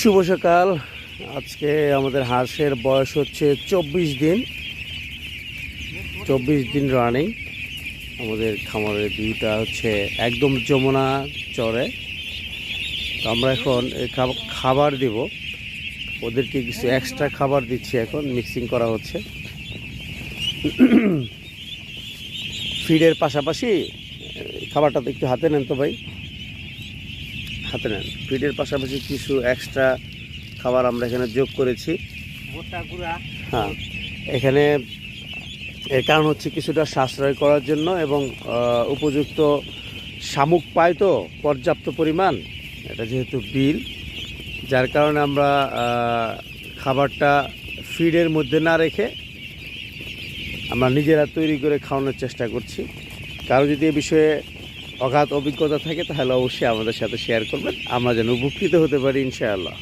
শুভ সকাল। আজকে আমাদের হাঁসের বয়স হচ্ছে 24 দিন রানিং। আমাদের খামারের ভিউটা হচ্ছে একদম যমুনা চরে। তো আমরা এখন খাবার দিব, ওদেরকে কিছু এক্সট্রা খাবার দিচ্ছি, এখন মিক্সিং করা হচ্ছে। ফিডের পাশাপাশি খাবারটা তো একটু হাতে নেন তো ভাই, হাতে নেন। ফিডের পাশাপাশি কিছু এক্সট্রা খাবার আমরা এখানে যোগ করেছি। হ্যাঁ, এখানে এর কারণ হচ্ছে কিছুটা সাশ্রয় করার জন্য এবং উপযুক্ত শামুক পায় তো পর্যাপ্ত পরিমাণ, এটা যেহেতু বিল, যার কারণে আমরা খাবারটা ফিডের মধ্যে না রেখে আমরা নিজেরা তৈরি করে খাওয়ানোর চেষ্টা করছি। কারো যদি এ বিষয়ে অগাধ অভিজ্ঞতা থাকে তাহলে অবশ্যই আমাদের সাথে শেয়ার করবেন, আমরা যেন উপকৃত হতে পারি ইনশাআল্লাহ।